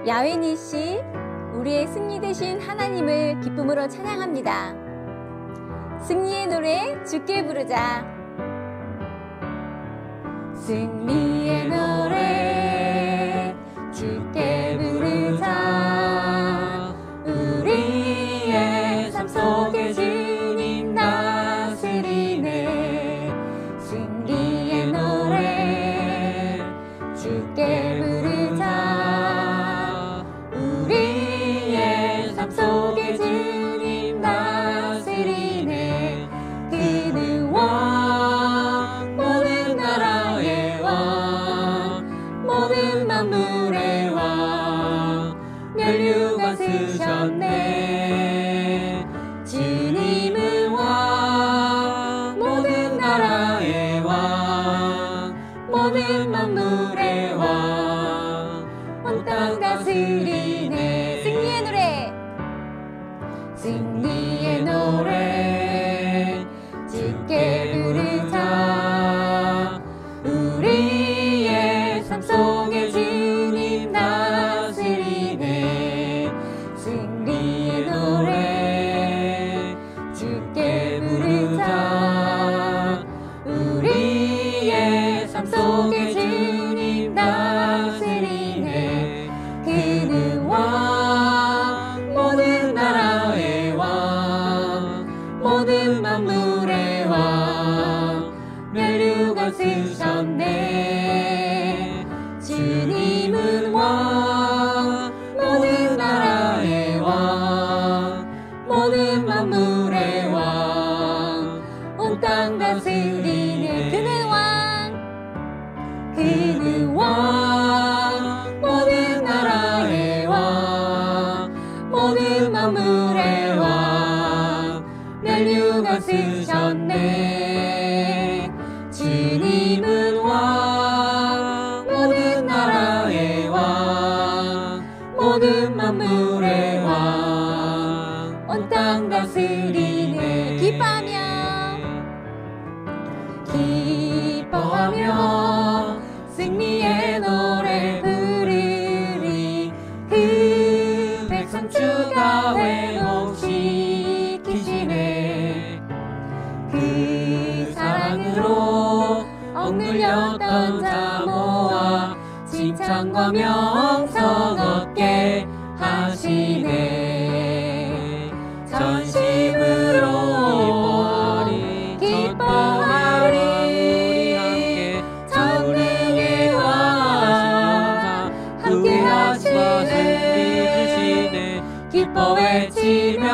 야외니 씨, 우리의 승리 되신 하나님을 기쁨으로 찬양합니다. 승리의 노래 주께 부르자. 승리의 노래 주께 부르자. 우리의 삶 속에 주님 다스리네. 승리의 노래 주께 부르자. 우리의 삶 속에 주님 다스리네. 그는 왕, 모든 나라의 왕, 모든 만물의 왕, 멸류관 쓰셨네. 주님은 왕, 모든 나라의 왕, 모든 만물의 왕, 온 땅 다스리네. 승리의 노래, 승리의 노래 주께 부르자. 우리의 삶 속에 주님 다스리네. 승리의 노래 주께 부르자. 우리의 삶 속에 주님 다스리네. 그는 왕, 모든 나라의 왕, 모든 만물의 왕, 멸류관 쓰셨네. 주님은 왕, 모든 나라의 왕, 모든 만물의 왕, 온 땅 다스리네. 그는 왕, 그는 왕, 모든 나라의 왕, 모든 만물의 왕, 멸류관 쓰셨네. 주님은 왕, 모든 나라의 왕, 모든 만물의 왕, 온 땅 다스리네. 기뻐하며 승리의 노래 부르리. 그 백성 주가 회복시키시네. 그 사랑으로 억눌렸던 자 모아 칭찬과 명성 얻게 하시네. 전심으로 기뻐하리. 전능의 왕 함께 하시네. 기뻐 외치며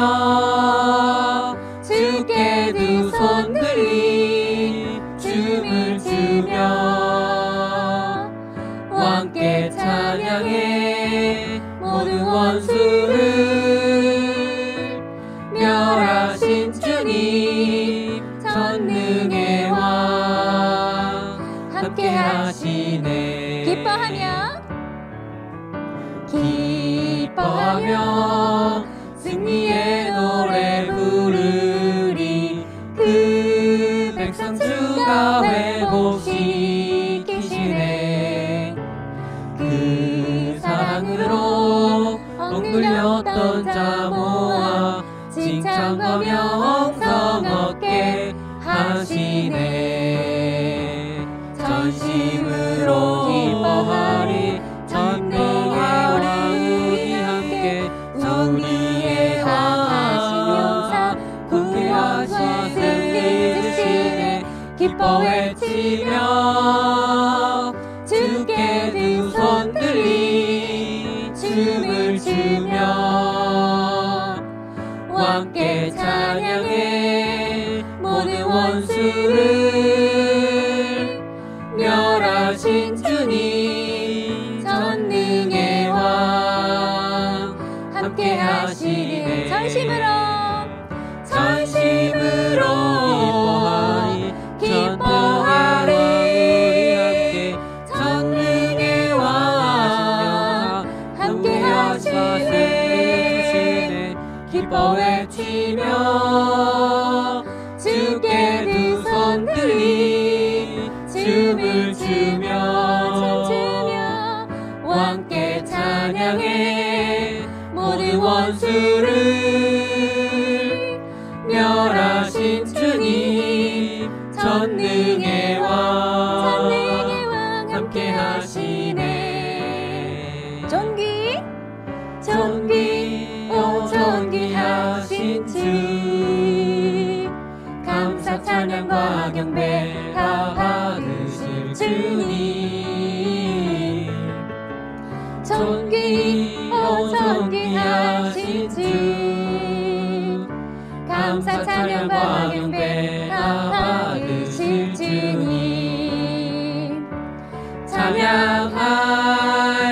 주께 두 손 들리 춤을 추며 왕께 찬양해. 모든 원수를 멸하신 주님, 전능의 왕 함께 하시네. 기뻐하며 승리의 노래 부르리. 그 백성 주가 회복시키시네. 그 사랑으로 억눌렸던 자 모아 칭찬과 명성 얻게 하시네. 전심으로 기뻐하리. 전능의 왕이 함께 우리의 강하신 용사 굳게 하신 승리 주시네. 기뻐 외치며 주께 두 손 들리 춤을 추며 왕께 찬양해. 모든 원수를 멸하신 주님, 전능의 왕 함께 하시네. 전심으로 기뻐하리. 전능의 왕 전능의 왕 함께 하시네. 존귀 존귀하신 주, 감사 찬양과 경배 다 받으실 주님. 존귀하신 주, 감사 찬양과 경배 다 받으실 주님. 찬양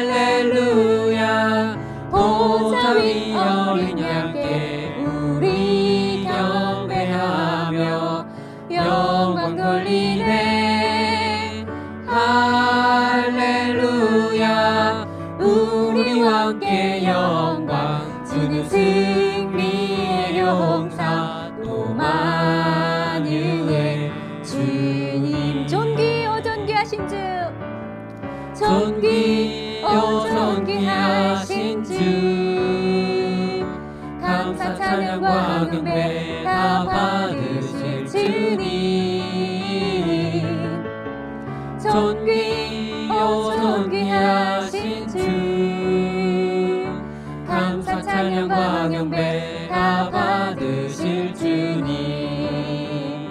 할렐루야, 보좌 위 어린 양께 우리 경배하며 영광 돌리네. 할렐루야, 우리 왕께 영광, 주는 승리의 용사 또 만유의 주님. 존귀하신 주, 존귀하신 주, 감사 찬양과 경배 다 받으실 주님. 존귀하신 주, 감사 찬양과 경배 다 받으실 주님.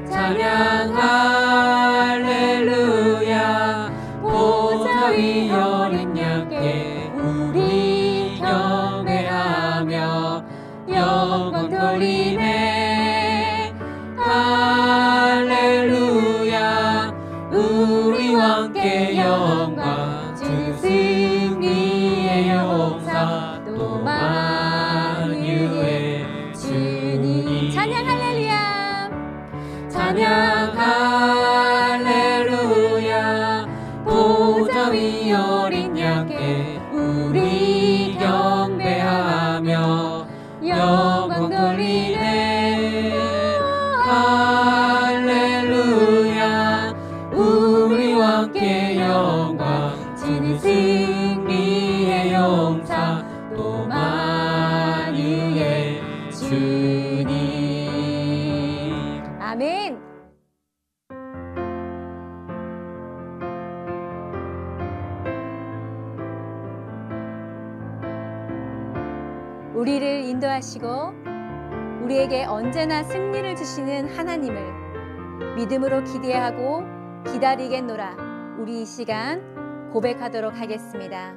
찬양 할렐루야, 보좌 위 어린 양께 우리 경배하며 영광 돌리네. 할렐루야, 우리 왕께 영광, 주는 승리의 용사 또 만유의 주님. 찬양 할렐루야, 찬양 할렐루야, 보좌 위 어린 양께 우리 경배하며 영광 돌리네. 할렐루야, 우리 왕께 영광, 주는 승리의 용사 또 만유의 주님. 아멘. 우리를 인도하시고 우리에게 언제나 승리를 주시는 하나님을 믿음으로 기대하고 기다리겠노라. 우리 이 시간 고백하도록 하겠습니다.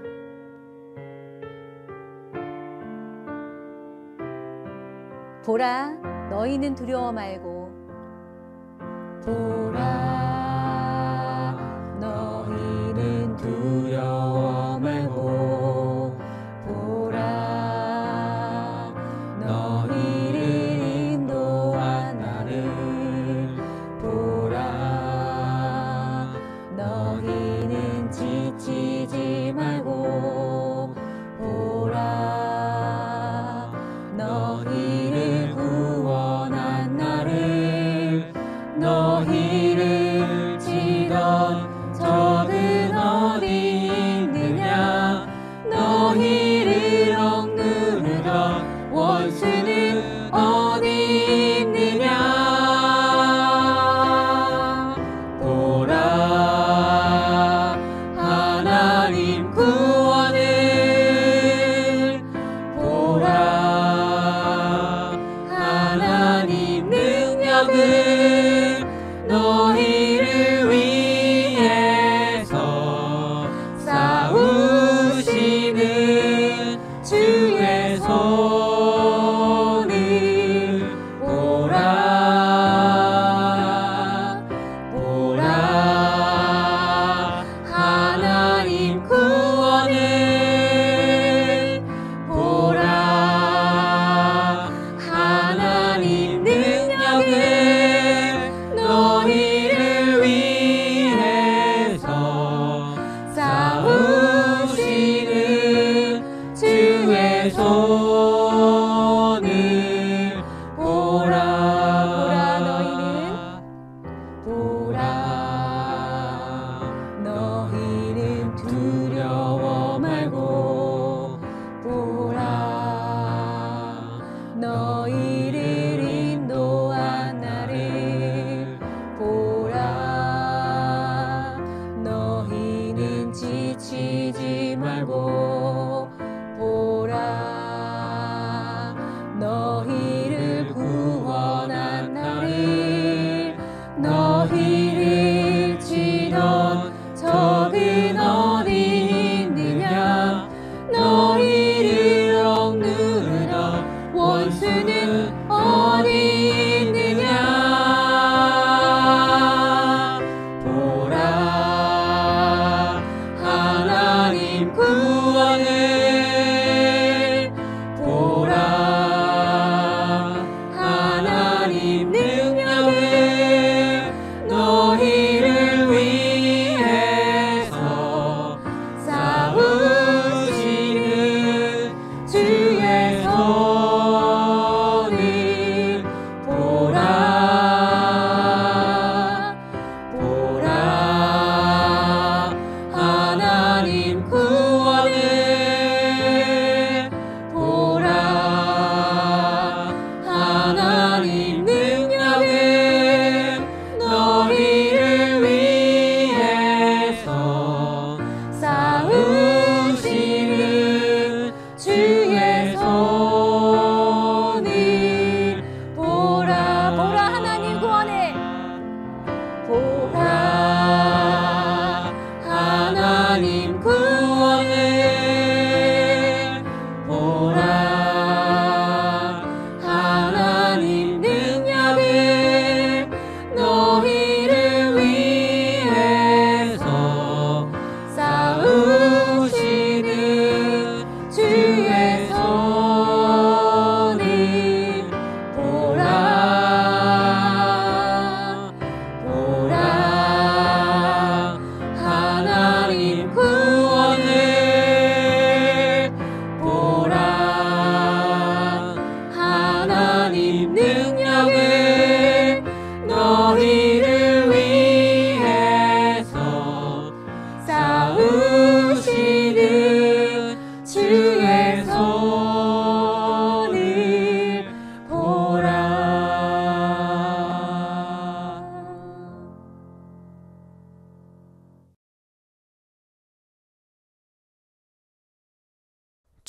보라, 너희는 두려워 말고. 보라, 너희는 두려워 말고. 보라, 너희를 인도한 나를. 보라, 너희는 지치지 말고. 보라, 너희를 구원한 나를. 너희를 치던 적은 어디 있느냐. 너희를 억누르던 원수는 어디 있느냐. 보라, 하나님 구원을. 보라, 하나님 능력을. 너희를 위해서 싸우시는 주의 손을. 보라, 보라, 하나님 구원을. 보라, 하나님 능력을.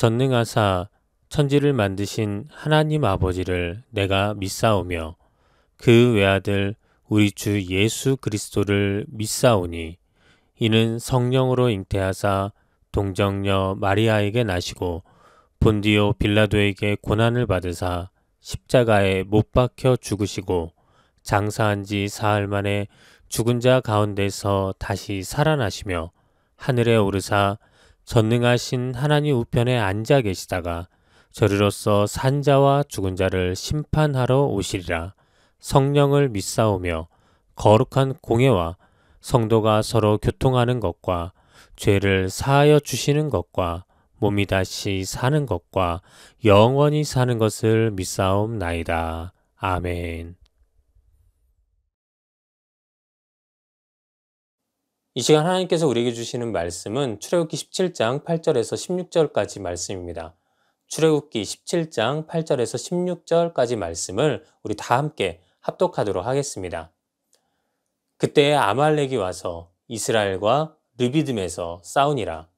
전능하사 천지를 만드신 하나님 아버지를 내가 믿사오며 그 외아들 우리 주 예수 그리스도를 믿사오니 이는 성령으로 잉태하사 동정녀 마리아에게 나시고 본디오 빌라도에게 고난을 받으사 십자가에 못 박혀 죽으시고 장사한 지 사흘 만에 죽은 자 가운데서 다시 살아나시며 하늘에 오르사 전능하신 하나님 우편에 앉아 계시다가 저리로서 산 자와 죽은 자를 심판하러 오시리라. 성령을 믿사오며 거룩한 공예와 성도가 서로 교통하는 것과 죄를 사하여 주시는 것과 몸이 다시 사는 것과 영원히 사는 것을 믿사옵나이다. 아멘. 이 시간 하나님께서 우리에게 주시는 말씀은 출애굽기 17장 8절에서 16절까지 말씀입니다. 출애굽기 17장 8절에서 16절까지 말씀을 우리 다 함께 합독하도록 하겠습니다. 그때 아말렉이 와서 이스라엘과 르비딤에서 싸우니라.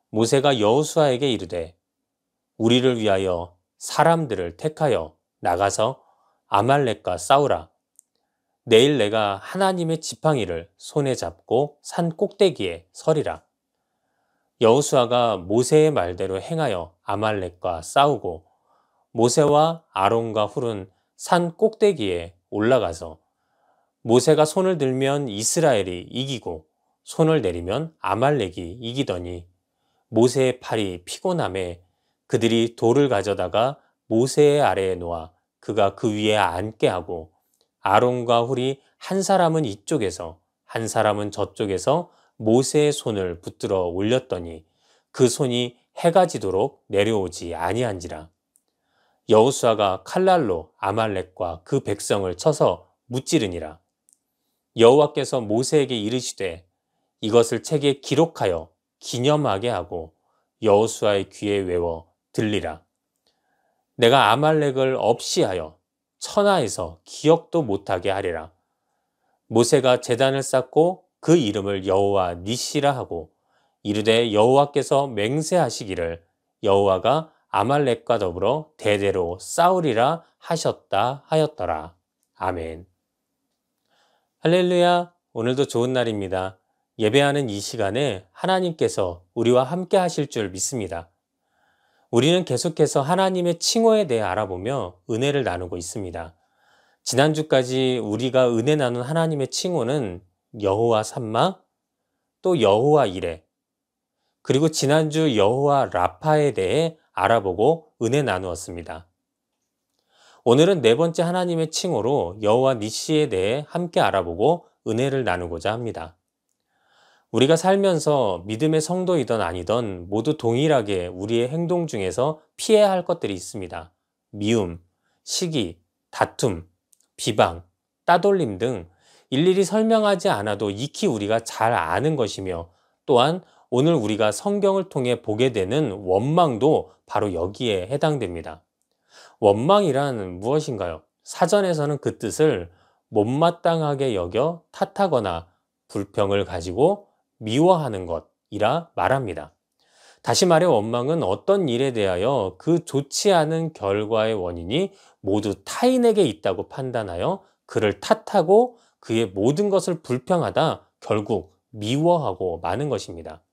모세가 여호수아에게 이르되 우리를 위하여 사람들을 택하여 나가서 아말렉과 싸우라. 내일 내가 하나님의 지팡이를 손에 잡고 산 꼭대기에 서리라. 여호수아가 모세의 말대로 행하여 아말렉과 싸우고 모세와 아론과 훌은 산 꼭대기에 올라가서 모세가 손을 들면 이스라엘이 이기고 손을 내리면 아말렉이 이기더니 모세의 팔이 피곤함에 그들이 돌을 가져다가 모세의 아래에 놓아 그가 그 위에 앉게 하고 아론과 훌이 한 사람은 이쪽에서 한 사람은 저쪽에서 모세의 손을 붙들어 올렸더니 그 손이 해가 지도록 내려오지 아니한지라. 여호수아가 칼날로 아말렉과 그 백성을 쳐서 무찌르니라. 여호와께서 모세에게 이르시되 이것을 책에 기록하여 기념하게 하고 여호수아의 귀에 외워 들리라. 내가 아말렉을 없이 하여 천하에서 기억도 못하게 하리라. 모세가 제단을 쌓고 그 이름을 여호와 니시라 하고 이르되 여호와께서 맹세하시기를 여호와가 아말렉과 더불어 대대로 싸우리라 하셨다 하였더라. 아멘. 할렐루야. 오늘도 좋은 날입니다. 예배하는 이 시간에 하나님께서 우리와 함께 하실 줄 믿습니다. 우리는 계속해서 하나님의 칭호에 대해 알아보며 은혜를 나누고 있습니다. 지난주까지 우리가 은혜 나눈 하나님의 칭호는 여호와 삼마, 또 여호와 이레, 그리고 지난주 여호와 라파에 대해 알아보고 은혜 나누었습니다. 오늘은 네 번째 하나님의 칭호로 여호와 니시에 대해 함께 알아보고 은혜를 나누고자 합니다. 우리가 살면서 믿음의 성도이든 아니든 모두 동일하게 우리의 행동 중에서 피해야 할 것들이 있습니다. 미움, 시기, 다툼, 비방, 따돌림 등 일일이 설명하지 않아도 익히 우리가 잘 아는 것이며 또한 오늘 우리가 성경을 통해 보게 되는 원망도 바로 여기에 해당됩니다. 원망이란 무엇인가요? 사전에서는 그 뜻을 못마땅하게 여겨 탓하거나 불평을 가지고 미워하는 것이라 말합니다. 다시 말해 원망은 어떤 일에 대하여 그 좋지 않은 결과의 원인이 모두 타인에게 있다고 판단하여 그를 탓하고 그의 모든 것을 불평하다 결국 미워하고 마는 것입니다.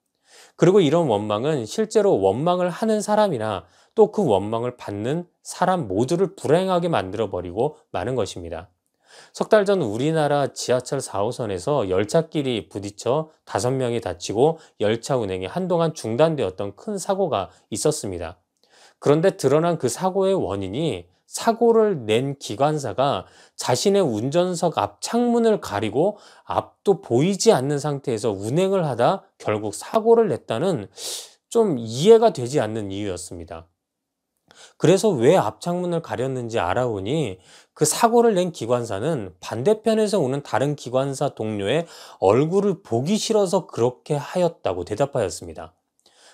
그리고 이런 원망은 실제로 원망을 하는 사람이나 또 그 원망을 받는 사람 모두를 불행하게 만들어버리고 마는 것입니다. 석 달 전 우리나라 지하철 4호선에서 열차끼리 부딪혀 5명이 다치고 열차 운행이 한동안 중단되었던 큰 사고가 있었습니다. 그런데 드러난 그 사고의 원인이 사고를 낸 기관사가 자신의 운전석 앞 창문을 가리고 앞도 보이지 않는 상태에서 운행을 하다 결국 사고를 냈다는 좀 이해가 되지 않는 이유였습니다. 그래서 왜 앞창문을 가렸는지 알아보니 그 사고를 낸 기관사는 반대편에서 오는 다른 기관사 동료의 얼굴을 보기 싫어서 그렇게 하였다고 대답하였습니다.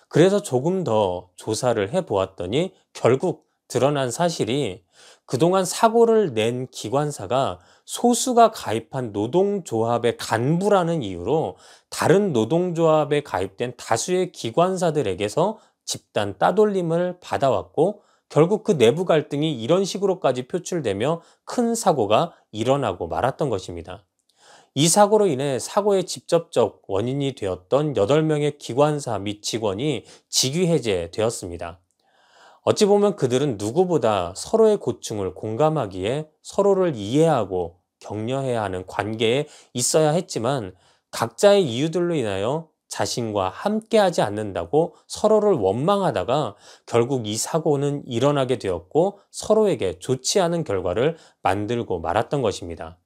그래서 조금 더 조사를 해보았더니 결국 드러난 사실이 그동안 사고를 낸 기관사가 소수가 가입한 노동조합의 간부라는 이유로 다른 노동조합에 가입된 다수의 기관사들에게서 집단 따돌림을 받아왔고 결국 그 내부 갈등이 이런 식으로까지 표출되며 큰 사고가 일어나고 말았던 것입니다. 이 사고로 인해 사고의 직접적 원인이 되었던 8명의 기관사 및 직원이 직위 해제되었습니다. 어찌 보면 그들은 누구보다 서로의 고충을 공감하기에 서로를 이해하고 격려해야 하는 관계에 있어야 했지만 각자의 이유들로 인하여 자신과 함께하지 않는다고 서로를 원망하다가 결국 이 사고는 일어나게 되었고 서로에게 좋지 않은 결과를 만들고 말았던 것입니다.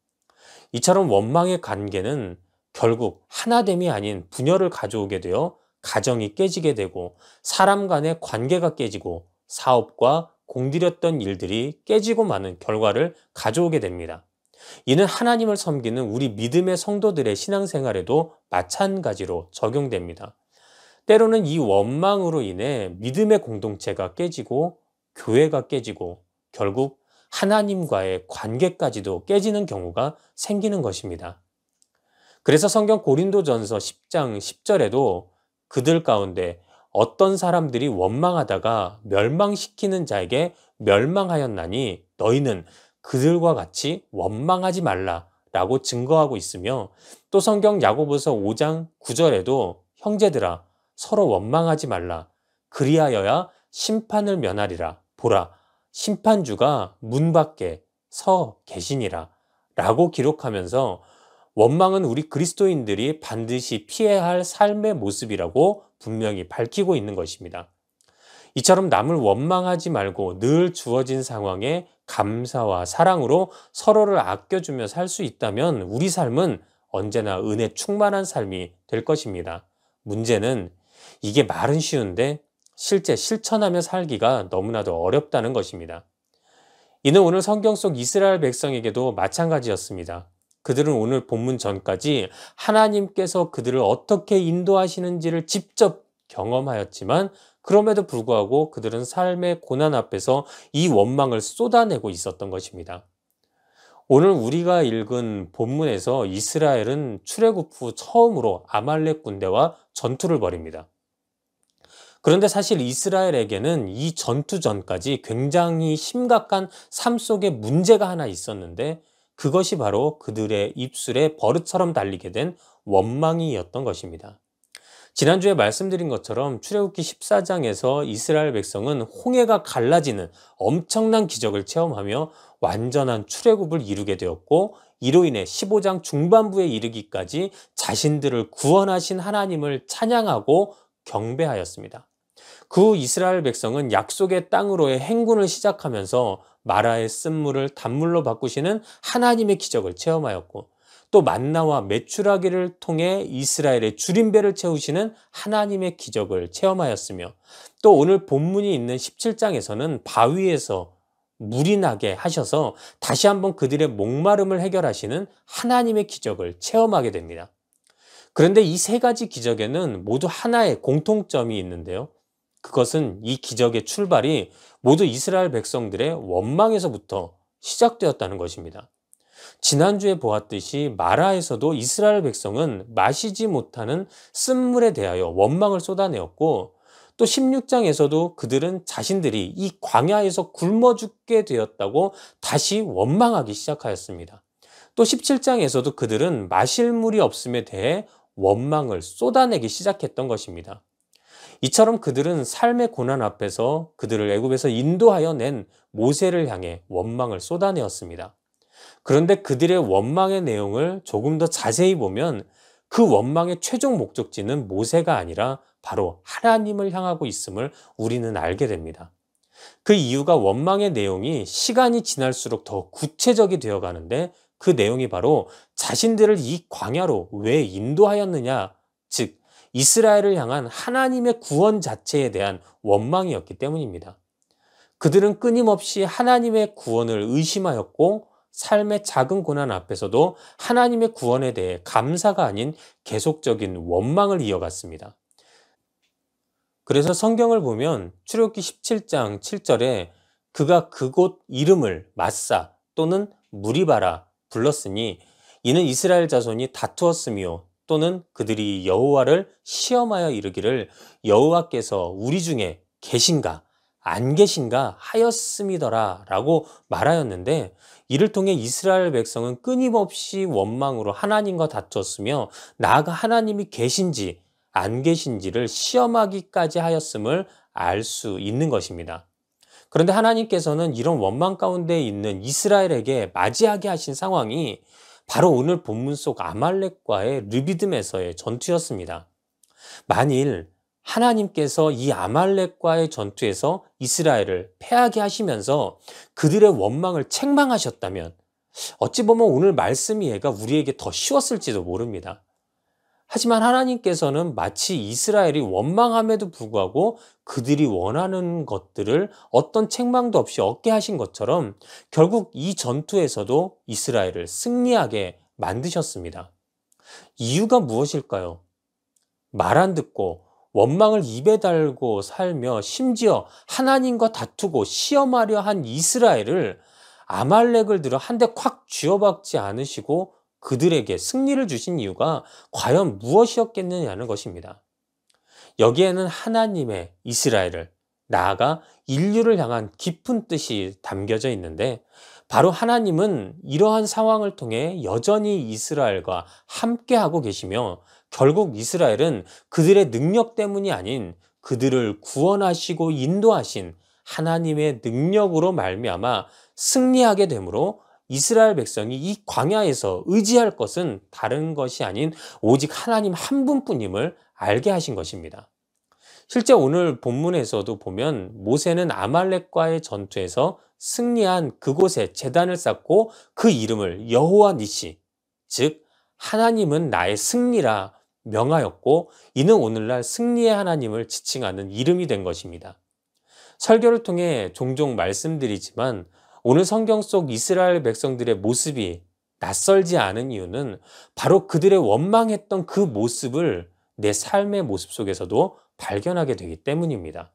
이처럼 원망의 관계는 결국 하나됨이 아닌 분열을 가져오게 되어 가정이 깨지게 되고 사람 간의 관계가 깨지고 사업과 공들였던 일들이 깨지고 마는 결과를 가져오게 됩니다. 이는 하나님을 섬기는 우리 믿음의 성도들의 신앙생활에도 마찬가지로 적용됩니다. 때로는 이 원망으로 인해 믿음의 공동체가 깨지고 교회가 깨지고 결국 하나님과의 관계까지도 깨지는 경우가 생기는 것입니다. 그래서 성경 고린도전서 10장 10절에도 그들 가운데 어떤 사람들이 원망하다가 멸망시키는 자에게 멸망하였나니 너희는 그들과 같이 원망하지 말라라고 증거하고 있으며 또 성경 야고보서 5장 9절에도 형제들아 서로 원망하지 말라 그리하여야 심판을 면하리라 보라 심판주가 문 밖에 서 계시니라 라고 기록하면서 원망은 우리 그리스도인들이 반드시 피해야 할 삶의 모습이라고 분명히 밝히고 있는 것입니다. 이처럼 남을 원망하지 말고 늘 주어진 상황에 감사와 사랑으로 서로를 아껴주며 살 수 있다면 우리 삶은 언제나 은혜 충만한 삶이 될 것입니다. 문제는 이게 말은 쉬운데 실제 실천하며 살기가 너무나도 어렵다는 것입니다. 이는 오늘 성경 속 이스라엘 백성에게도 마찬가지였습니다. 그들은 오늘 본문 전까지 하나님께서 그들을 어떻게 인도하시는지를 직접 경험하였지만 그럼에도 불구하고 그들은 삶의 고난 앞에서 이 원망을 쏟아내고 있었던 것입니다. 오늘 우리가 읽은 본문에서 이스라엘은 출애굽 후 처음으로 아말렉 군대와 전투를 벌입니다. 그런데 사실 이스라엘에게는 이 전투 전까지 굉장히 심각한 삶 속에 문제가 하나 있었는데 그것이 바로 그들의 입술에 버릇처럼 달리게 된 원망이었던 것입니다. 지난주에 말씀드린 것처럼 출애굽기 14장에서 이스라엘 백성은 홍해가 갈라지는 엄청난 기적을 체험하며 완전한 출애굽을 이루게 되었고 이로 인해 15장 중반부에 이르기까지 자신들을 구원하신 하나님을 찬양하고 경배하였습니다. 그 후 이스라엘 백성은 약속의 땅으로의 행군을 시작하면서 마라의 쓴물을 단물로 바꾸시는 하나님의 기적을 체험하였고 또 만나와 메추라기를 통해 이스라엘의 줄임배를 채우시는 하나님의 기적을 체험하였으며 또 오늘 본문이 있는 17장에서는 바위에서 물이 나게 하셔서 다시 한번 그들의 목마름을 해결하시는 하나님의 기적을 체험하게 됩니다. 그런데 이 세 가지 기적에는 모두 하나의 공통점이 있는데요. 그것은 이 기적의 출발이 모두 이스라엘 백성들의 원망에서부터 시작되었다는 것입니다. 지난주에 보았듯이 마라에서도 이스라엘 백성은 마시지 못하는 쓴물에 대하여 원망을 쏟아내었고 또 16장에서도 그들은 자신들이 이 광야에서 굶어 죽게 되었다고 다시 원망하기 시작하였습니다. 또 17장에서도 그들은 마실 물이 없음에 대해 원망을 쏟아내기 시작했던 것입니다. 이처럼 그들은 삶의 고난 앞에서 그들을 애굽에서 인도하여 낸 모세를 향해 원망을 쏟아내었습니다. 그런데 그들의 원망의 내용을 조금 더 자세히 보면 그 원망의 최종 목적지는 모세가 아니라 바로 하나님을 향하고 있음을 우리는 알게 됩니다. 그 이유가 원망의 내용이 시간이 지날수록 더 구체적이 되어 가는데 그 내용이 바로 자신들을 이 광야로 왜 인도하였느냐, 즉 이스라엘을 향한 하나님의 구원 자체에 대한 원망이었기 때문입니다. 그들은 끊임없이 하나님의 구원을 의심하였고 삶의 작은 고난 앞에서도 하나님의 구원에 대해 감사가 아닌 계속적인 원망을 이어갔습니다. 그래서 성경을 보면 출애굽기 17장 7절에 그가 그곳 이름을 마사 또는 무리바라 불렀으니 이는 이스라엘 자손이 다투었으며 또는 그들이 여호와를 시험하여 이르기를 여호와께서 우리 중에 계신가 안 계신가 하였음이더라 라고 말하였는데, 이를 통해 이스라엘 백성은 끊임없이 원망으로 하나님과 다투었으며 나아가 하나님이 계신지 안 계신지를 시험하기까지 하였음을 알 수 있는 것입니다. 그런데 하나님께서는 이런 원망 가운데 있는 이스라엘에게 맞이하게 하신 상황이 바로 오늘 본문 속 아말렉과의 르비딤에서의 전투였습니다. 만일 하나님께서 이 아말렉과의 전투에서 이스라엘을 패하게 하시면서 그들의 원망을 책망하셨다면 어찌 보면 오늘 말씀 이해가 우리에게 더 쉬웠을지도 모릅니다. 하지만 하나님께서는 마치 이스라엘이 원망함에도 불구하고 그들이 원하는 것들을 어떤 책망도 없이 얻게 하신 것처럼 결국 이 전투에서도 이스라엘을 승리하게 만드셨습니다. 이유가 무엇일까요? 말 안 듣고 원망을 입에 달고 살며 심지어 하나님과 다투고 시험하려 한 이스라엘을 아말렉을 들어 한 대 콱 쥐어박지 않으시고 그들에게 승리를 주신 이유가 과연 무엇이었겠느냐는 것입니다. 여기에는 하나님의 이스라엘을, 나아가 인류를 향한 깊은 뜻이 담겨져 있는데, 바로 하나님은 이러한 상황을 통해 여전히 이스라엘과 함께하고 계시며 결국 이스라엘은 그들의 능력 때문이 아닌 그들을 구원하시고 인도하신 하나님의 능력으로 말미암아 승리하게 되므로 이스라엘 백성이 이 광야에서 의지할 것은 다른 것이 아닌 오직 하나님 한 분뿐임을 알게 하신 것입니다. 실제 오늘 본문에서도 보면 모세는 아말렉과의 전투에서 승리한 그곳에 제단을 쌓고 그 이름을 여호와 니시, 즉 하나님은 나의 승리라 명하였고, 이는 오늘날 승리의 하나님을 지칭하는 이름이 된 것입니다. 설교를 통해 종종 말씀드리지만 오늘 성경 속 이스라엘 백성들의 모습이 낯설지 않은 이유는 바로 그들의 원망했던 그 모습을 내 삶의 모습 속에서도 발견하게 되기 때문입니다.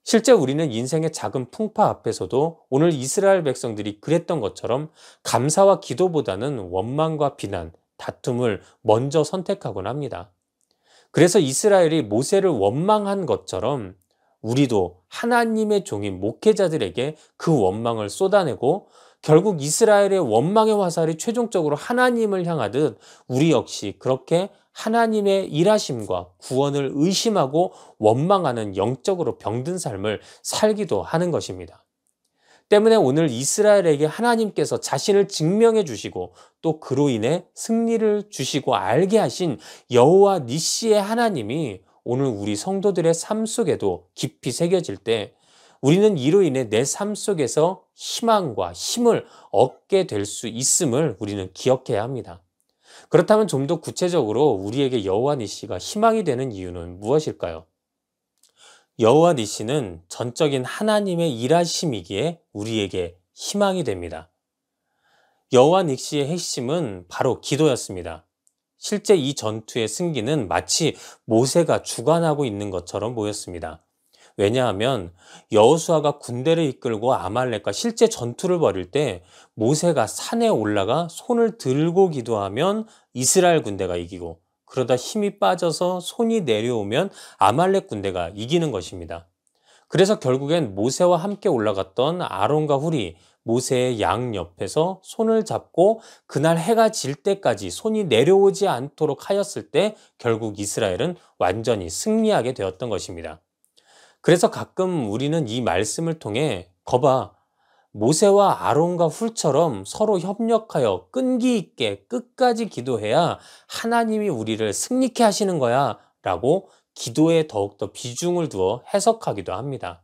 실제 우리는 인생의 작은 풍파 앞에서도 오늘 이스라엘 백성들이 그랬던 것처럼 감사와 기도보다는 원망과 비난, 다툼을 먼저 선택하곤 합니다. 그래서 이스라엘이 모세를 원망한 것처럼 우리도 하나님의 종인 목회자들에게 그 원망을 쏟아내고 결국 이스라엘의 원망의 화살이 최종적으로 하나님을 향하듯 우리 역시 그렇게 하나님의 일하심과 구원을 의심하고 원망하는 영적으로 병든 삶을 살기도 하는 것입니다. 때문에 오늘 이스라엘에게 하나님께서 자신을 증명해 주시고 또 그로 인해 승리를 주시고 알게 하신 여호와 니시의 하나님이 오늘 우리 성도들의 삶 속에도 깊이 새겨질 때 우리는 이로 인해 내 삶 속에서 희망과 힘을 얻게 될 수 있음을 우리는 기억해야 합니다. 그렇다면 좀 더 구체적으로 우리에게 여호와 니시가 희망이 되는 이유는 무엇일까요? 여호와 니시는 전적인 하나님의 일하심이기에 우리에게 희망이 됩니다. 여호와 니시의 핵심은 바로 기도였습니다. 실제 이 전투의 승기는 마치 모세가 주관하고 있는 것처럼 보였습니다. 왜냐하면 여호수아가 군대를 이끌고 아말렉과 실제 전투를 벌일 때 모세가 산에 올라가 손을 들고 기도하면 이스라엘 군대가 이기고, 그러다 힘이 빠져서 손이 내려오면 아말렉 군대가 이기는 것입니다. 그래서 결국엔 모세와 함께 올라갔던 아론과 훌이 모세의 양 옆에서 손을 잡고 그날 해가 질 때까지 손이 내려오지 않도록 하였을 때 결국 이스라엘은 완전히 승리하게 되었던 것입니다. 그래서 가끔 우리는 이 말씀을 통해 거봐, 모세와 아론과 훌처럼 서로 협력하여 끈기 있게 끝까지 기도해야 하나님이 우리를 승리케 하시는 거야 라고 기도에 더욱더 비중을 두어 해석하기도 합니다.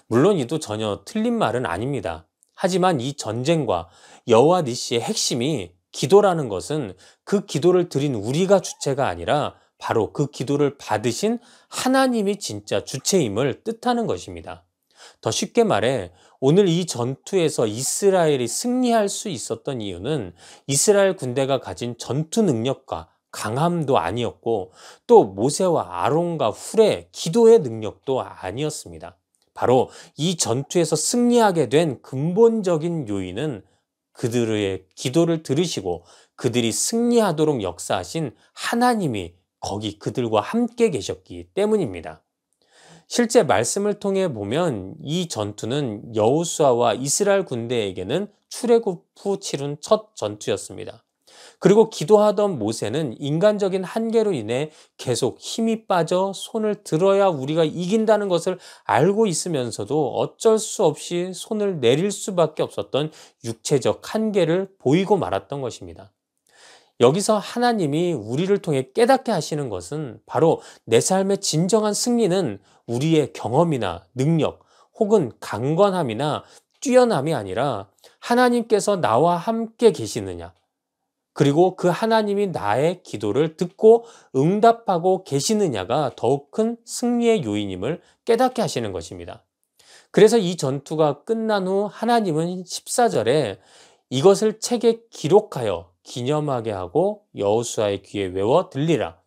물론 이도 전혀 틀린 말은 아닙니다. 하지만 이 전쟁과 여호와 니시의 핵심이 기도라는 것은 그 기도를 드린 우리가 주체가 아니라 바로 그 기도를 받으신 하나님이 진짜 주체임을 뜻하는 것입니다. 더 쉽게 말해 오늘 이 전투에서 이스라엘이 승리할 수 있었던 이유는 이스라엘 군대가 가진 전투 능력과 강함도 아니었고 또 모세와 아론과 훌의 기도의 능력도 아니었습니다. 바로 이 전투에서 승리하게 된 근본적인 요인은 그들의 기도를 들으시고 그들이 승리하도록 역사하신 하나님이 거기 그들과 함께 계셨기 때문입니다. 실제 말씀을 통해 보면 이 전투는 여호수아와 이스라엘 군대에게는 출애굽 후 치룬 첫 전투였습니다. 그리고 기도하던 모세는 인간적인 한계로 인해 계속 힘이 빠져 손을 들어야 우리가 이긴다는 것을 알고 있으면서도 어쩔 수 없이 손을 내릴 수밖에 없었던 육체적 한계를 보이고 말았던 것입니다. 여기서 하나님이 우리를 통해 깨닫게 하시는 것은 바로 내 삶의 진정한 승리는 우리의 경험이나 능력 혹은 강건함이나 뛰어남이 아니라 하나님께서 나와 함께 계시느냐, 그리고 그 하나님이 나의 기도를 듣고 응답하고 계시느냐가 더욱 큰 승리의 요인임을 깨닫게 하시는 것입니다. 그래서 이 전투가 끝난 후 하나님은 14절에 이것을 책에 기록하여 기념하게 하고 여호수아의 귀에 외워 들리라.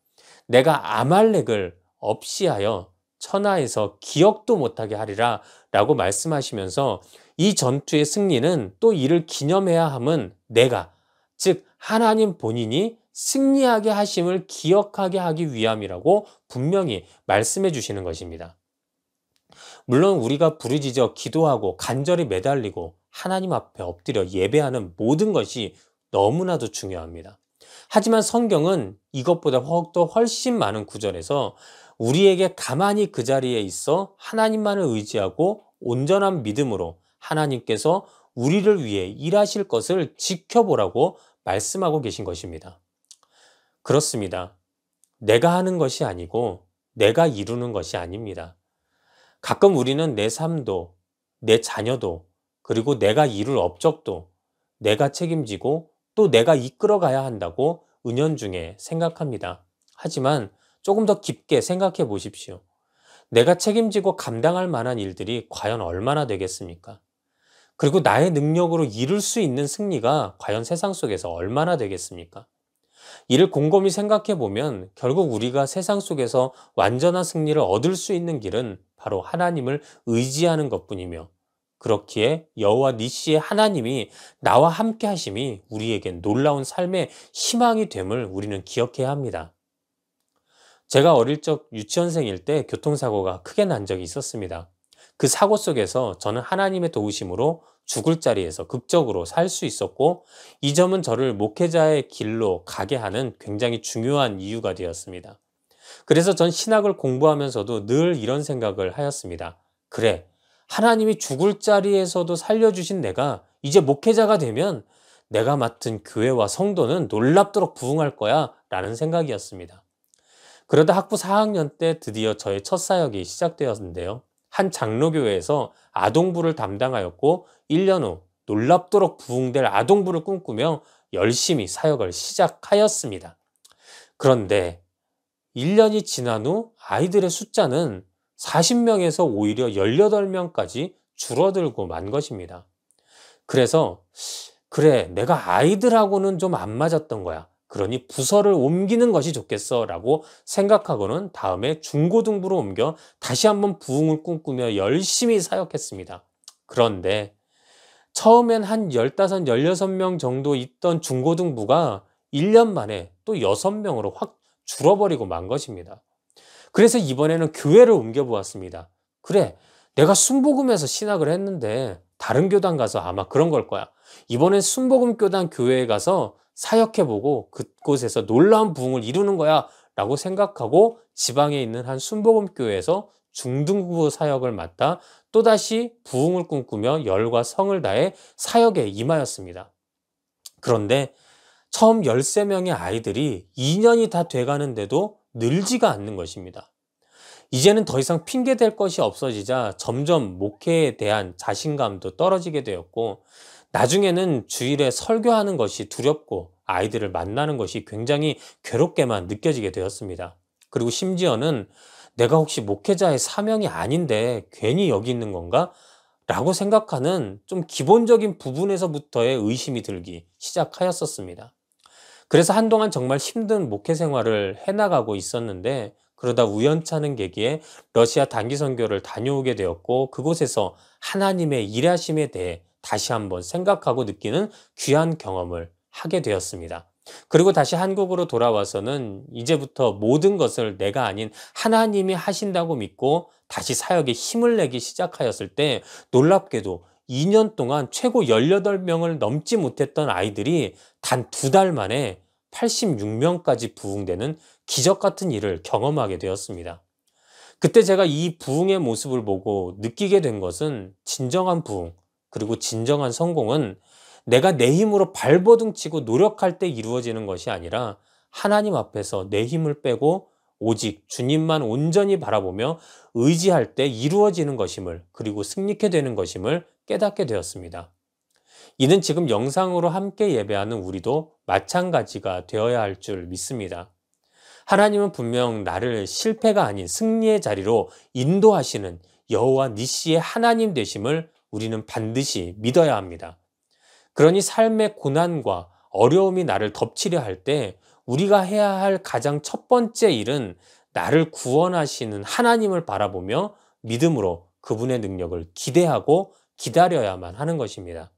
내가 아말렉을 없이하여 천하에서 기억도 못하게 하리라 라고 말씀하시면서 이 전투의 승리는 또 이를 기념해야 함은 내가, 즉 하나님 본인이 승리하게 하심을 기억하게 하기 위함이라고 분명히 말씀해 주시는 것입니다. 물론 우리가 부르짖어 기도하고 간절히 매달리고 하나님 앞에 엎드려 예배하는 모든 것이 너무나도 중요합니다. 하지만 성경은 이것보다 또 훨씬 많은 구절에서 우리에게 가만히 그 자리에 있어 하나님만을 의지하고 온전한 믿음으로 하나님께서 우리를 위해 일하실 것을 지켜보라고 말씀하고 계신 것입니다. 그렇습니다. 내가 하는 것이 아니고 내가 이루는 것이 아닙니다. 가끔 우리는 내 삶도, 내 자녀도, 그리고 내가 이룰 업적도 내가 책임지고 또 내가 이끌어가야 한다고 은연중에 생각합니다. 하지만 조금 더 깊게 생각해 보십시오. 내가 책임지고 감당할 만한 일들이 과연 얼마나 되겠습니까? 그리고 나의 능력으로 이룰 수 있는 승리가 과연 세상 속에서 얼마나 되겠습니까? 이를 곰곰이 생각해 보면 결국 우리가 세상 속에서 완전한 승리를 얻을 수 있는 길은 바로 하나님을 의지하는 것뿐이며, 그렇기에 여호와 니시의 하나님이 나와 함께 하심이 우리에겐 놀라운 삶의 희망이 됨을 우리는 기억해야 합니다. 제가 어릴 적 유치원생일 때 교통사고가 크게 난 적이 있었습니다. 그 사고 속에서 저는 하나님의 도우심으로 죽을 자리에서 극적으로 살 수 있었고, 이 점은 저를 목회자의 길로 가게 하는 굉장히 중요한 이유가 되었습니다. 그래서 전 신학을 공부하면서도 늘 이런 생각을 하였습니다. 그래, 하나님이 죽을 자리에서도 살려주신 내가 이제 목회자가 되면 내가 맡은 교회와 성도는 놀랍도록 부흥할 거야 라는 생각이었습니다. 그러다 학부 4학년 때 드디어 저의 첫 사역이 시작되었는데요. 한 장로교회에서 아동부를 담당하였고 1년 후 놀랍도록 부흥될 아동부를 꿈꾸며 열심히 사역을 시작하였습니다. 그런데 1년이 지난 후 아이들의 숫자는 40명에서 오히려 18명까지 줄어들고 만 것입니다. 그래서 그래, 내가 아이들하고는 좀 안 맞았던 거야. 그러니 부서를 옮기는 것이 좋겠어 라고 생각하고는 다음에 중고등부로 옮겨 다시 한번 부흥을 꿈꾸며 열심히 사역했습니다. 그런데 처음엔 한 15, 16명 정도 있던 중고등부가 1년 만에 또 6명으로 확 줄어버리고 만 것입니다. 그래서 이번에는 교회를 옮겨보았습니다. 그래, 내가 순복음에서 신학을 했는데 다른 교단 가서 아마 그런 걸 거야. 이번엔 순복음교단 교회에 가서 사역해보고 그곳에서 놀라운 부흥을 이루는 거야 라고 생각하고 지방에 있는 한 순복음교회에서 중등부 사역을 맡아 또다시 부흥을 꿈꾸며 열과 성을 다해 사역에 임하였습니다. 그런데 처음 13명의 아이들이 2년이 다 돼가는데도 늘지가 않는 것입니다. 이제는 더 이상 핑계댈 것이 없어지자 점점 목회에 대한 자신감도 떨어지게 되었고, 나중에는 주일에 설교하는 것이 두렵고 아이들을 만나는 것이 굉장히 괴롭게만 느껴지게 되었습니다. 그리고 심지어는 내가 혹시 목회자의 사명이 아닌데 괜히 여기 있는 건가? 라고 생각하는 좀 기본적인 부분에서부터의 의심이 들기 시작하였었습니다. 그래서 한동안 정말 힘든 목회 생활을 해나가고 있었는데, 그러다 우연찮은 계기에 러시아 단기 선교를 다녀오게 되었고, 그곳에서 하나님의 일하심에 대해 다시 한번 생각하고 느끼는 귀한 경험을 하게 되었습니다. 그리고 다시 한국으로 돌아와서는 이제부터 모든 것을 내가 아닌 하나님이 하신다고 믿고 다시 사역에 힘을 내기 시작하였을 때 놀랍게도 2년 동안 최고 18명을 넘지 못했던 아이들이 단 2달 만에 86명까지 부흥되는 기적 같은 일을 경험하게 되었습니다. 그때 제가 이 부흥의 모습을 보고 느끼게 된 것은 진정한 부흥, 그리고 진정한 성공은 내가 내 힘으로 발버둥 치고 노력할 때 이루어지는 것이 아니라 하나님 앞에서 내 힘을 빼고 오직 주님만 온전히 바라보며 의지할 때 이루어지는 것임을, 그리고 승리케 되는 것임을 깨닫게 되었습니다. 이는 지금 영상으로 함께 예배하는 우리도 마찬가지가 되어야 할 줄 믿습니다. 하나님은 분명 나를 실패가 아닌 승리의 자리로 인도하시는 여호와 니시의 하나님 되심을 우리는 반드시 믿어야 합니다. 그러니 삶의 고난과 어려움이 나를 덮치려 할 때 우리가 해야 할 가장 첫 번째 일은 나를 구원하시는 하나님을 바라보며 믿음으로 그분의 능력을 기대하고 기다려야만 하는 것입니다.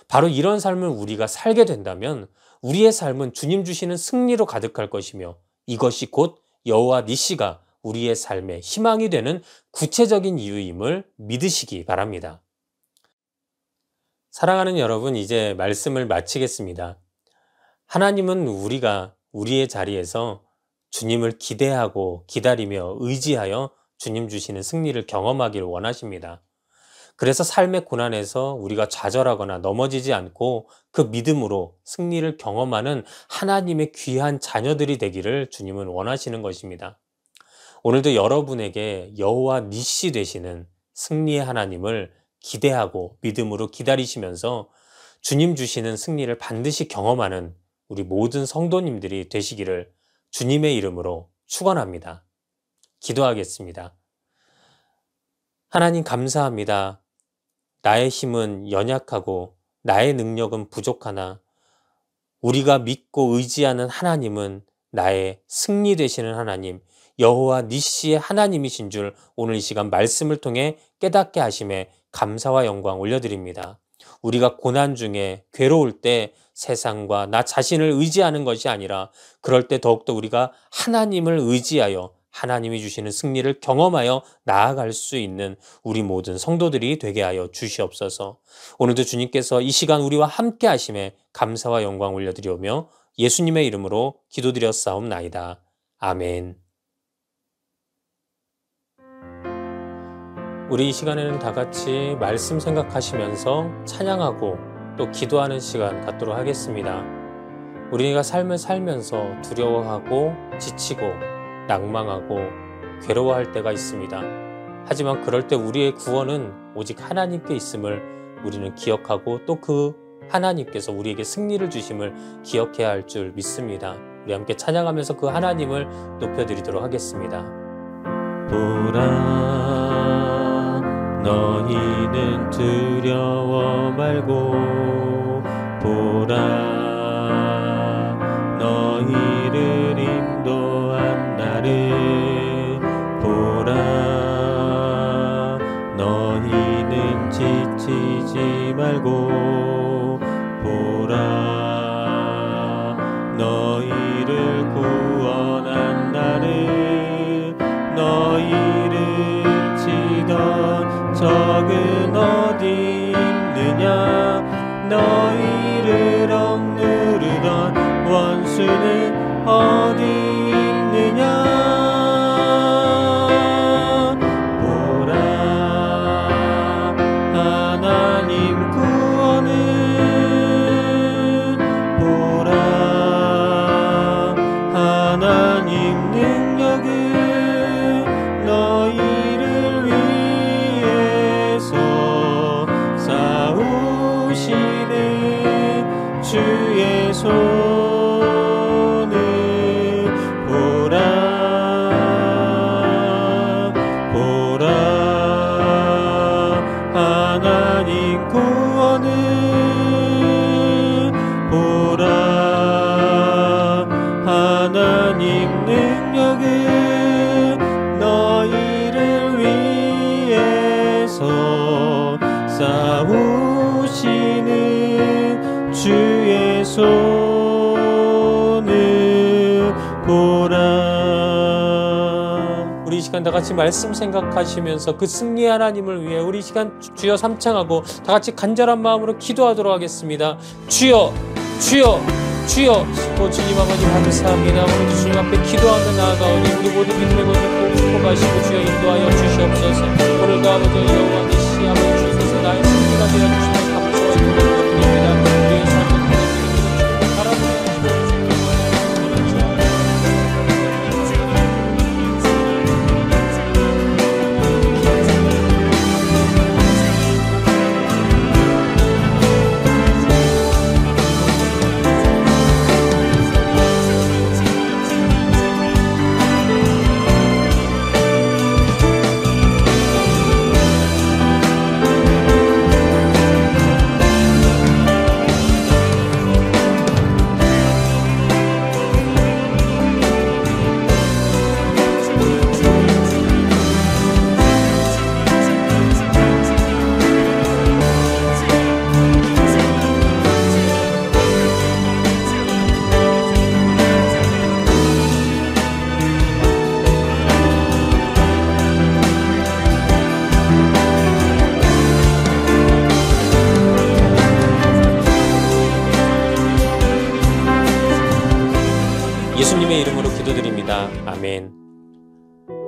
바로 이런 삶을 우리가 살게 된다면 우리의 삶은 주님 주시는 승리로 가득할 것이며 이것이 곧 여호와 니시가 우리의 삶의 희망이 되는 구체적인 이유임을 믿으시기 바랍니다. 사랑하는 여러분, 이제 말씀을 마치겠습니다. 하나님은 우리가 우리의 자리에서 주님을 기대하고 기다리며 의지하여 주님 주시는 승리를 경험하기를 원하십니다. 그래서 삶의 고난에서 우리가 좌절하거나 넘어지지 않고 그 믿음으로 승리를 경험하는 하나님의 귀한 자녀들이 되기를 주님은 원하시는 것입니다. 오늘도 여러분에게 여호와 니시 되시는 승리의 하나님을 기대하고 믿음으로 기다리시면서 주님 주시는 승리를 반드시 경험하는 우리 모든 성도님들이 되시기를 주님의 이름으로 축원합니다. 기도하겠습니다. 하나님 감사합니다. 나의 힘은 연약하고 나의 능력은 부족하나 우리가 믿고 의지하는 하나님은 나의 승리 되시는 하나님, 여호와 니시의 하나님이신 줄 오늘 이 시간 말씀을 통해 깨닫게 하심에 감사와 영광 올려드립니다. 우리가 고난 중에 괴로울 때 세상과 나 자신을 의지하는 것이 아니라 그럴 때 더욱더 우리가 하나님을 의지하여 하나님이 주시는 승리를 경험하여 나아갈 수 있는 우리 모든 성도들이 되게 하여 주시옵소서. 오늘도 주님께서 이 시간 우리와 함께 하심에 감사와 영광 올려드리오며 예수님의 이름으로 기도드렸사옵나이다. 아멘. 우리 이 시간에는 다 같이 말씀 생각하시면서 찬양하고 또 기도하는 시간 갖도록 하겠습니다. 우리가 삶을 살면서 두려워하고 지치고 낭망하고 괴로워할 때가 있습니다. 하지만 그럴 때 우리의 구원은 오직 하나님께 있음을 우리는 기억하고 또 그 하나님께서 우리에게 승리를 주심을 기억해야 할 줄 믿습니다. 우리 함께 찬양하면서 그 하나님을 높여드리도록 하겠습니다. 보라, 너희는 두려워 말고 보라, 너희를 인도한 나를 보라, 너희는 지치지 말고 보라, 너희를 구원한 나를, 너희를 치던 적은 어디 있느냐, 너희를 억누르던 원수는 어디 있느냐. 보라, 하나님 구원은, 보라, 하나님 능력은 너희를 위해서 싸우시는 주의 손을 보라, 시간 다 같이 말씀 생각하시면서 그 승리의 하나님을 위해 우리 시간 주여 삼창하고 다 같이 간절한 마음으로 기도하도록 하겠습니다. 주여, 주여, 주여. 주님 아버지 감사합니다. 오늘도 주님 앞에 기도하며 나아가오니 우리 모두 믿음의 권속을 축복하시고 주여 인도하여 주시옵소서. 오늘도 아버지 여호와 니시 아버지 주께서 나의 승리가 되어주시면 감사와 기도를 드립니다. 우리의 삶을 하나님의 바라보며 예수님의 이름으로 기도드립니다. 아멘.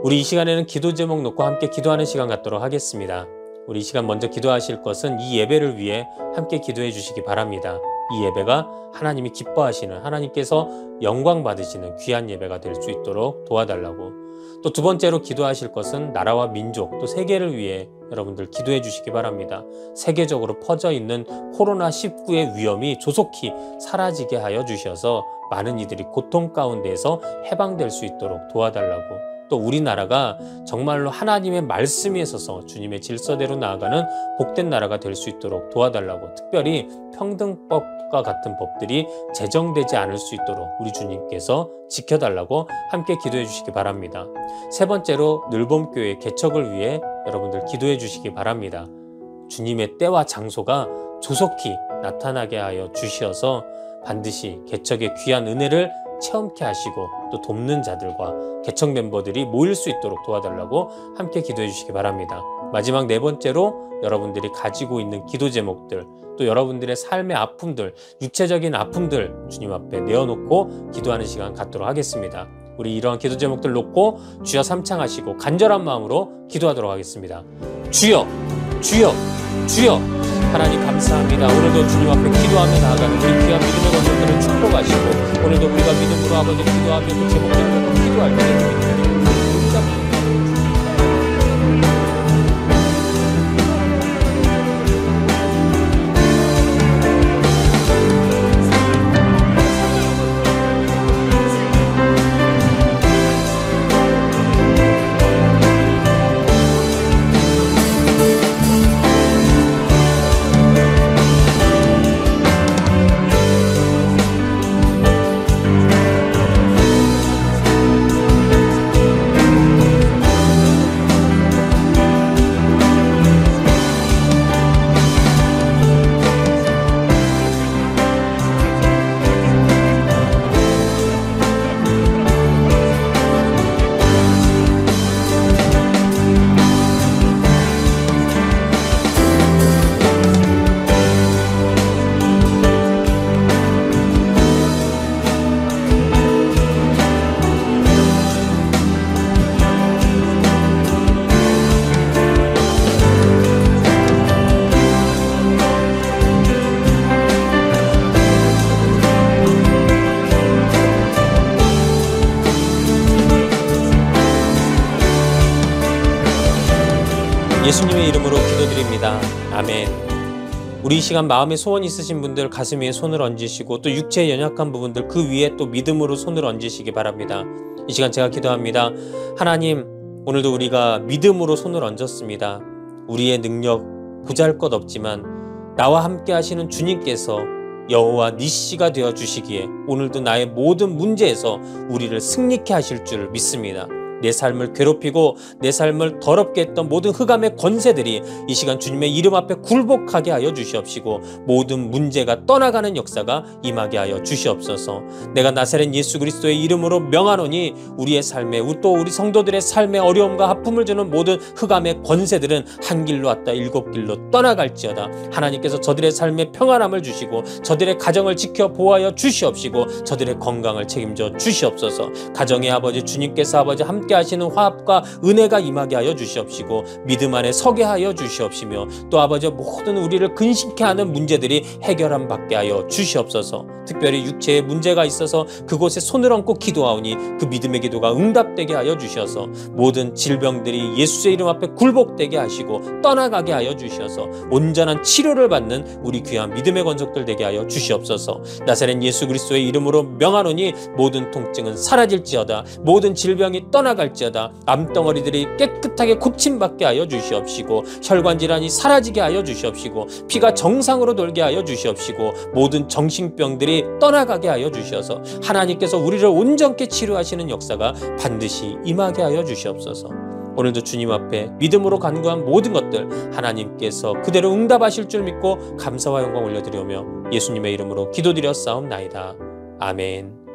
우리 이 시간에는 기도 제목 놓고 함께 기도하는 시간 갖도록 하겠습니다. 우리 이 시간 먼저 기도하실 것은 이 예배를 위해 함께 기도해 주시기 바랍니다. 이 예배가 하나님이 기뻐하시는, 하나님께서 영광 받으시는 귀한 예배가 될 수 있도록 도와달라고. 또 두 번째로 기도하실 것은 나라와 민족, 또 세계를 위해 여러분들 기도해 주시기 바랍니다. 세계적으로 퍼져 있는 코로나19의 위험이 조속히 사라지게 하여 주셔서 많은 이들이 고통 가운데에서 해방될 수 있도록 도와달라고. 또 우리나라가 정말로 하나님의 말씀에 있어서 주님의 질서대로 나아가는 복된 나라가 될 수 있도록 도와달라고. 특별히 평등법과 같은 법들이 제정되지 않을 수 있도록 우리 주님께서 지켜달라고 함께 기도해 주시기 바랍니다. 세 번째로 늘봄교회 개척을 위해 여러분들 기도해 주시기 바랍니다. 주님의 때와 장소가 조속히 나타나게 하여 주시어서 반드시 개척의 귀한 은혜를 체험케 하시고 또 돕는 자들과 개척 멤버들이 모일 수 있도록 도와달라고 함께 기도해 주시기 바랍니다. 마지막 네 번째로 여러분들이 가지고 있는 기도 제목들, 또 여러분들의 삶의 아픔들, 육체적인 아픔들 주님 앞에 내어놓고 기도하는 시간 갖도록 하겠습니다. 우리 이러한 기도 제목들 놓고 주여 삼창하시고 간절한 마음으로 기도하도록 하겠습니다. 주여, 주여, 주여. 하나님 감사합니다. 오늘도 주님 앞에 기도하며 나아가는 우리 귀한 믿음의 권속들을 축복하시고, 오늘도 우리가 믿음으로 아버지 기도하며 그 제목들을 놓고 기도할 때 예수님의 이름으로 기도드립니다. 아멘. 우리 이 시간 마음에 소원 있으신 분들 가슴 위에 손을 얹으시고, 또 육체의 연약한 부분들 그 위에 또 믿음으로 손을 얹으시기 바랍니다. 이 시간 제가 기도합니다. 하나님, 오늘도 우리가 믿음으로 손을 얹었습니다. 우리의 능력 보잘것 없지만 나와 함께 하시는 주님께서 여호와 니시가 되어 주시기에 오늘도 나의 모든 문제에서 우리를 승리케 하실 줄 믿습니다. 내 삶을 괴롭히고 내 삶을 더럽게 했던 모든 흑암의 권세들이 이 시간 주님의 이름 앞에 굴복하게 하여 주시옵시고 모든 문제가 떠나가는 역사가 임하게 하여 주시옵소서. 내가 나사렛 예수 그리스도의 이름으로 명하노니 우리의 삶에 또 우리 성도들의 삶에 어려움과 아픔을 주는 모든 흑암의 권세들은 한 길로 왔다 일곱 길로 떠나갈지어다. 하나님께서 저들의 삶에 평안함을 주시고 저들의 가정을 지켜 보호하여 주시옵시고 저들의 건강을 책임져 주시옵소서. 가정의 아버지 주님께서 아버지 함께 하시는 화합과 은혜가 임하게 하여 주시옵시고 믿음 안에 서게 하여 주시옵시며 또 아버지 모든 우리를 근심케 하는 문제들이 해결함 받게 하여 주시옵소서. 특별히 육체에 문제가 있어서 그곳에 손을 얹고 기도하오니 그 믿음의 기도가 응답되게 하여 주셔서 모든 질병들이 예수의 이름 앞에 굴복되게 하시고 떠나가게 하여 주셔서 온전한 치료를 받는 우리 귀한 믿음의 권속들 되게 하여 주시옵소서. 나사렛 예수 그리스도의 이름으로 명하노니 모든 통증은 사라질지어다. 모든 질병이 떠나갈지어다. 암덩어리들이 깨끗하게 고침받게 하여 주시옵시고 혈관 질환이 사라지게 하여 주시옵시고 피가 정상으로 돌게 하여 주시옵시고 모든 정신병들이 떠나가게 하여 주셔서 하나님께서 우리를 온전케 치료하시는 역사가 반드시 임하게 하여 주시옵소서. 오늘도 주님 앞에 믿음으로 간구한 모든 것들 하나님께서 그대로 응답하실 줄 믿고 감사와 영광 올려드리오며 예수님의 이름으로 기도드렸사옵나이다. 아멘.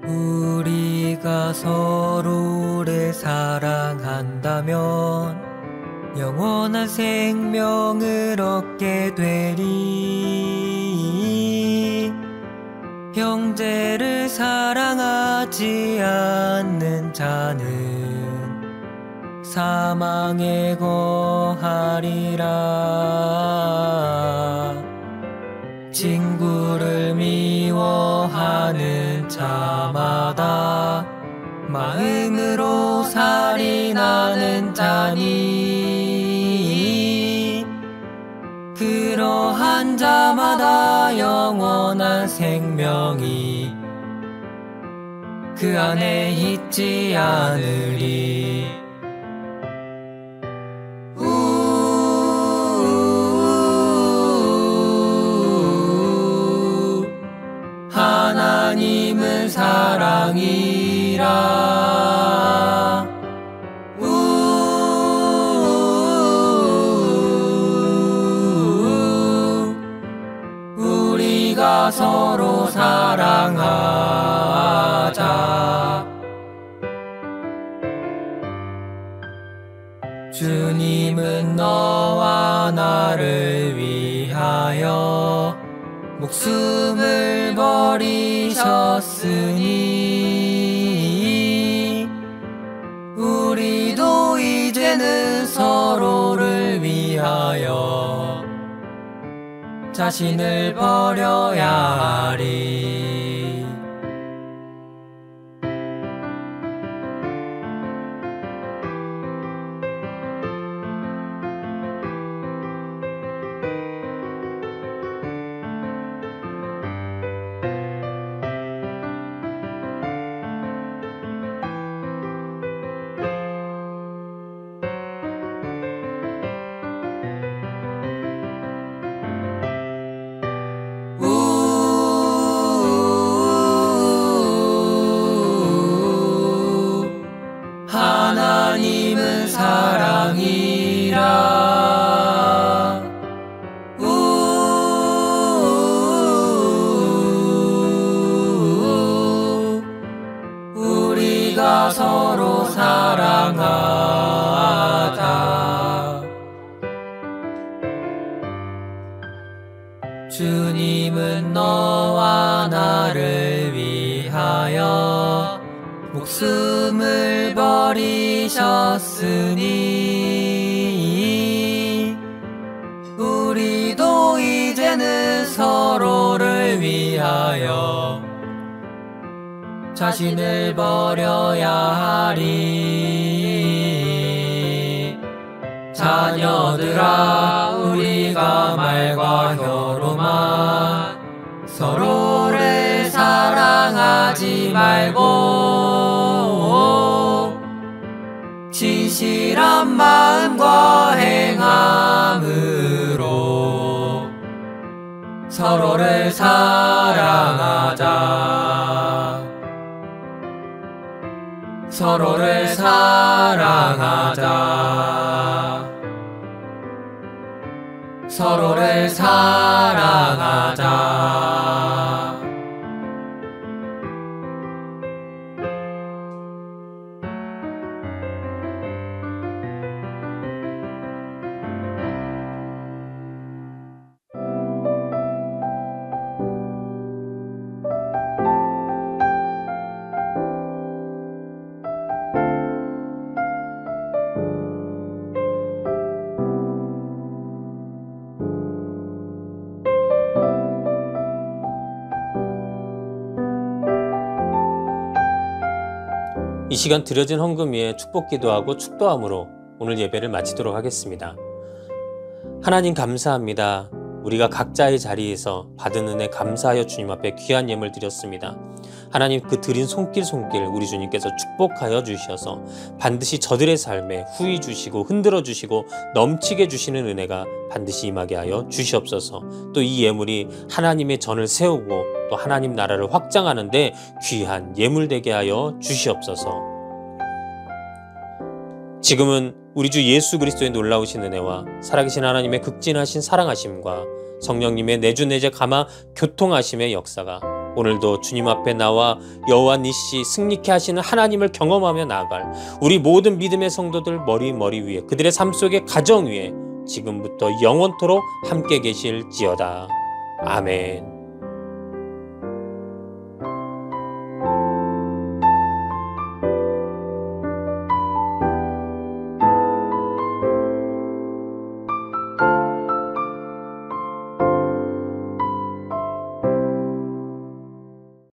우리가 서로를 사랑한다면 영원한 생명을 얻게 되리. 형제를 사랑하지 않는 자는 사망에 거하리라. 친구를 미워하는 자마다 마음으로 살인하는 자니 그러한 자마다 영원한 생명이 그 안에 있지 않으리. 하나님은 사랑이라. 우리가 서로 사랑하자. 주님은 너와 나를 위하여 목숨을 버리셨으니 우리도 이제는 서로를 위하여 자신을 버려야 하리. 하나님은 사랑이라. 우리가 서로 사랑하자. 주님은 너와 나를 위하여 목숨을 버리셨으니 우리도 이제는 서로를 위하여 자신을 버려야 하리. 자녀들아, 우리가 말과 혀로만 서로를 사랑하지 말고 진실한 마음과 행함으로 서로를 사랑하자. 서로를 사랑하자. 서로를 사랑하자. 이 시간 드려진 헌금 위에 축복 기도하고 축도함으로 오늘 예배를 마치도록 하겠습니다. 하나님 감사합니다. 우리가 각자의 자리에서 받은 은혜 감사하여 주님 앞에 귀한 예물 드렸습니다. 하나님 그 드린 손길 우리 주님께서 축복하여 주셔서 반드시 저들의 삶에 후히 주시고 흔들어 주시고 넘치게 주시는 은혜가 반드시 임하게 하여 주시옵소서. 또 이 예물이 하나님의 전을 세우고 또 하나님 나라를 확장하는데 귀한 예물 되게 하여 주시옵소서. 지금은 우리 주 예수 그리스도의 놀라우신 은혜와 살아계신 하나님의 극진하신 사랑하심과 성령님의 내주내제 감화 교통하심의 역사가 오늘도 주님 앞에 나와 여호와 니시 승리케 하시는 하나님을 경험하며 나아갈 우리 모든 믿음의 성도들 머리 위에 그들의 삶 속의 가정 위에 지금부터 영원토록 함께 계실지어다. 아멘.